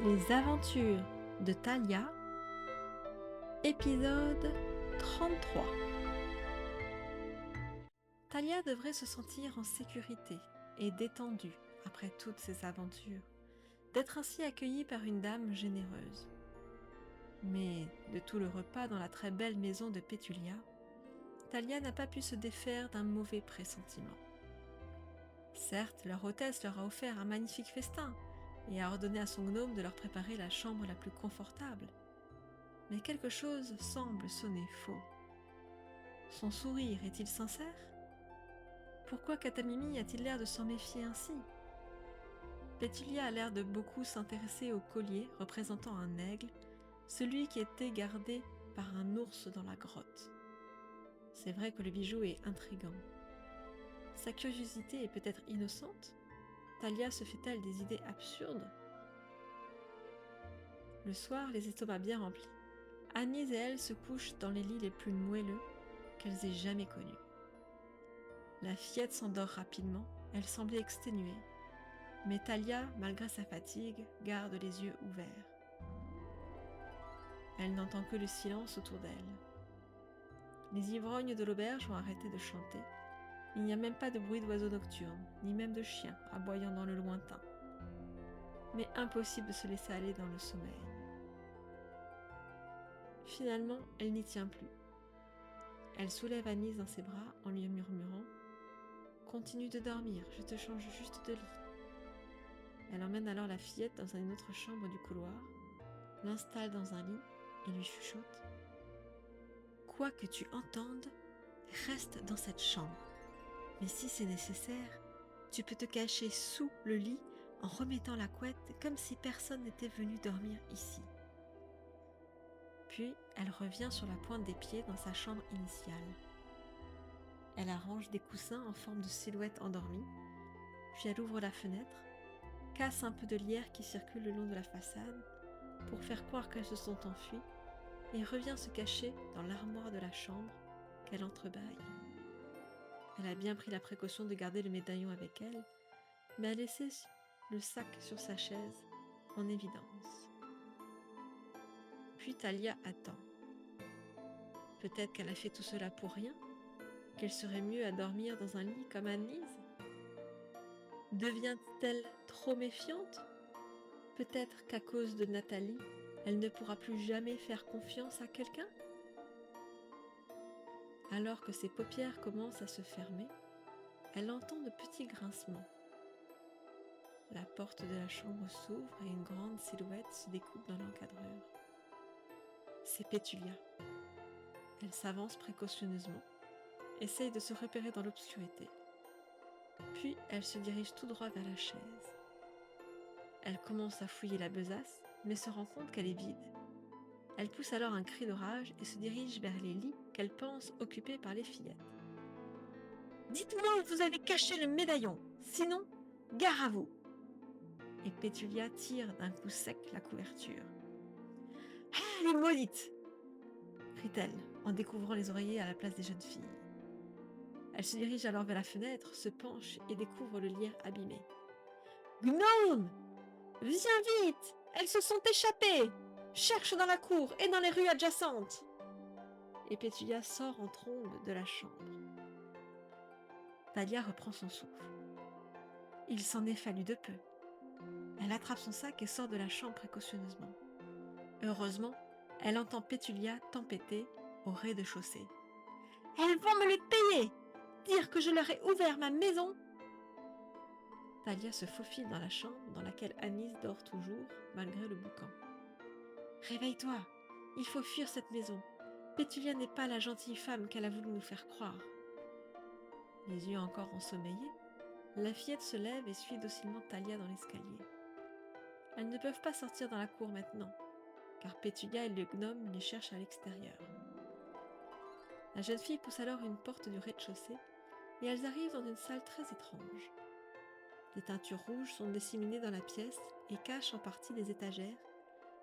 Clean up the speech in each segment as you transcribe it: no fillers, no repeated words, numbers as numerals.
Les aventures de Thalia, épisode 33. Thalia devrait se sentir en sécurité et détendue après toutes ces aventures, d'être ainsi accueillie par une dame généreuse. Mais de tout le repas dans la très belle maison de Pétulia, Thalia n'a pas pu se défaire d'un mauvais pressentiment. Certes, leur hôtesse leur a offert un magnifique festin et a ordonné à son gnome de leur préparer la chambre la plus confortable. Mais quelque chose semble sonner faux. Son sourire est-il sincère? Pourquoi Katamimi a-t-il l'air de s'en méfier ainsi? Pétulia a l'air de beaucoup s'intéresser au collier représentant un aigle, celui qui était gardé par un ours dans la grotte. C'est vrai que le bijou est intrigant. Sa curiosité est peut-être innocente? Thalia se fait-elle des idées absurdes? Le soir, les estomacs bien remplis, Agnès et elle se couchent dans les lits les plus moelleux qu'elles aient jamais connus. La fillette s'endort rapidement, elle semblait exténuée, mais Thalia, malgré sa fatigue, garde les yeux ouverts. Elle n'entend que le silence autour d'elle. Les ivrognes de l'auberge ont arrêté de chanter. Il n'y a même pas de bruit d'oiseaux nocturnes, ni même de chiens aboyant dans le lointain. Mais impossible de se laisser aller dans le sommeil. Finalement, elle n'y tient plus. Elle soulève Agnès dans ses bras en lui murmurant « Continue de dormir, je te change juste de lit. » Elle emmène alors la fillette dans une autre chambre du couloir, l'installe dans un lit et lui chuchote « Quoi que tu entendes, reste dans cette chambre. Mais si c'est nécessaire, tu peux te cacher sous le lit en remettant la couette comme si personne n'était venu dormir ici. » Puis, elle revient sur la pointe des pieds dans sa chambre initiale. Elle arrange des coussins en forme de silhouette endormie, puis elle ouvre la fenêtre, casse un peu de lierre qui circule le long de la façade pour faire croire qu'elles se sont enfuies et revient se cacher dans l'armoire de la chambre qu'elle entrebâille. Elle a bien pris la précaution de garder le médaillon avec elle, mais a laissé le sac sur sa chaise en évidence. Puis Thalia attend. Peut-être qu'elle a fait tout cela pour rien, qu'elle serait mieux à dormir dans un lit comme Agnès. Devient-elle trop méfiante? Peut-être qu'à cause de Nathalie, elle ne pourra plus jamais faire confiance à quelqu'un? Alors que ses paupières commencent à se fermer, elle entend de petits grincements. La porte de la chambre s'ouvre et une grande silhouette se découpe dans l'encadreur. C'est Pétulia. Elle s'avance précautionneusement, essaye de se repérer dans l'obscurité. Puis elle se dirige tout droit vers la chaise. Elle commence à fouiller la besace, mais se rend compte qu'elle est vide. Elle pousse alors un cri de rage et se dirige vers les lits qu'elle pense occupés par les fillettes. « Dites-moi où vous avez caché le médaillon, sinon, gare à vous !» Et Pétulia tire d'un coup sec la couverture. « Ah, elle est maudite !» crie-t-elle en découvrant les oreillers à la place des jeunes filles. Elle se dirige alors vers la fenêtre, se penche et découvre le lierre abîmé. « Gnome! Viens vite! Elles se sont échappées! Cherche dans la cour et dans les rues adjacentes !» Et Pétulia sort en trombe de la chambre. Thalia reprend son souffle. Il s'en est fallu de peu. Elle attrape son sac et sort de la chambre précautionneusement. Heureusement, elle entend Pétulia tempêter au rez-de-chaussée. « Elles vont me les payer! Dire que je leur ai ouvert ma maison !» Thalia se faufile dans la chambre dans laquelle Agnès dort toujours, malgré le boucan. « Réveille-toi! Il faut fuir cette maison. Pétulia n'est pas la gentille femme qu'elle a voulu nous faire croire. » Les yeux encore ensommeillés, la fillette se lève et suit docilement Thalia dans l'escalier. Elles ne peuvent pas sortir dans la cour maintenant, car Pétulia et le gnome les cherchent à l'extérieur. La jeune fille pousse alors une porte du rez-de-chaussée et elles arrivent dans une salle très étrange. Des teintures rouges sont disséminées dans la pièce et cachent en partie des étagères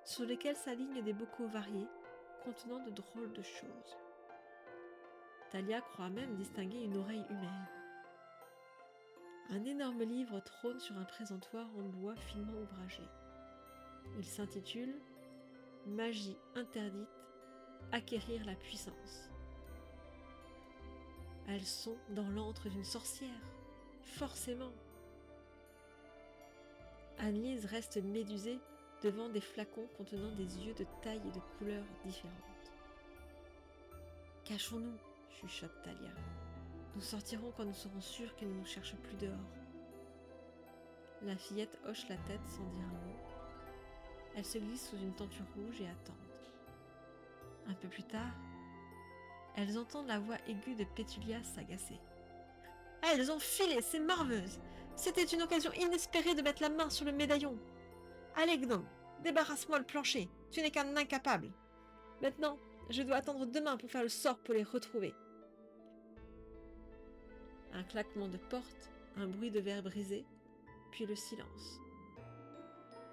sur lesquelles s'alignent des bocaux variés contenant de drôles de choses. Thalia croit même distinguer une oreille humaine. Un énorme livre trône sur un présentoir en bois finement ouvragé. Il s'intitule « Magie interdite, acquérir la puissance ». Elles sont dans l'antre d'une sorcière, forcément. Annelise reste médusée devant des flacons contenant des yeux de taille et de couleurs différentes. « Cachons-nous, chuchote Thalia. Nous sortirons quand nous serons sûrs qu'elle ne nous cherche plus dehors. » La fillette hoche la tête sans dire un mot. Elle se glisse sous une tenture rouge et attend. Un peu plus tard, elles entendent la voix aiguë de Pétulia s'agacer. « Elles ont filé, ces morveuses! C'était une occasion inespérée de mettre la main sur le médaillon. Allez, gnome, débarrasse-moi le plancher, tu n'es qu'un incapable. Maintenant, je dois attendre demain pour faire le sort pour les retrouver. » Un claquement de porte, un bruit de verre brisé, puis le silence.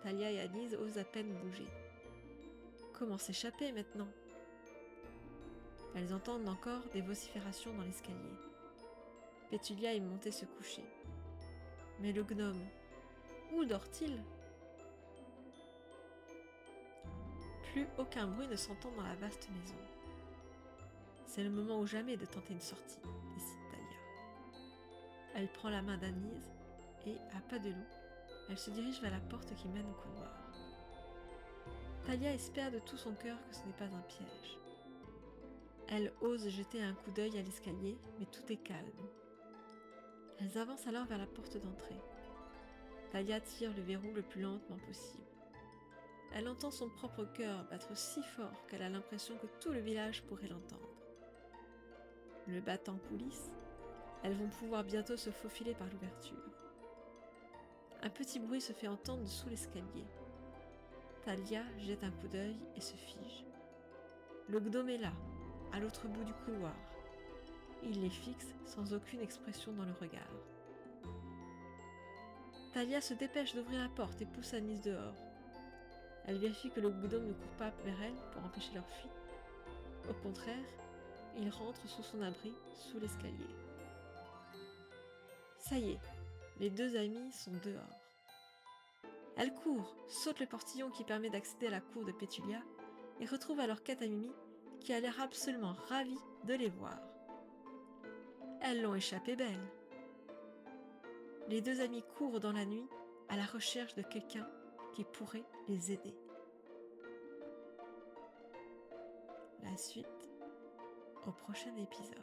Thalia et Annelise osent à peine bouger. Comment s'échapper maintenant? Elles entendent encore des vociférations dans l'escalier. Pétulia est montée se coucher. Mais le gnome, où dort-il? Plus aucun bruit ne s'entend dans la vaste maison. C'est le moment ou jamais de tenter une sortie, décide Thalia. Elle prend la main d'Annelise et, à pas de loup, elle se dirige vers la porte qui mène au couloir. Thalia espère de tout son cœur que ce n'est pas un piège. Elle ose jeter un coup d'œil à l'escalier, mais tout est calme. Elles avancent alors vers la porte d'entrée. Thalia tire le verrou le plus lentement possible. Elle entend son propre cœur battre si fort qu'elle a l'impression que tout le village pourrait l'entendre. Le battant coulisse, elles vont pouvoir bientôt se faufiler par l'ouverture. Un petit bruit se fait entendre sous l'escalier. Thalia jette un coup d'œil et se fige. Le gnome est là, à l'autre bout du couloir. Il les fixe sans aucune expression dans le regard. Thalia se dépêche d'ouvrir la porte et pousse Annelise dehors. Elle vérifie que le gnome ne court pas vers elle pour empêcher leur fuite. Au contraire, il rentre sous son abri, sous l'escalier. Ça y est, les deux amies sont dehors. Elles courent, sautent le portillon qui permet d'accéder à la cour de Pétulia et retrouvent alors Katamimi qui a l'air absolument ravie de les voir. Elles l'ont échappé belle. Les deux amies courent dans la nuit à la recherche de quelqu'un qui pourrait les aider. La suite au prochain épisode.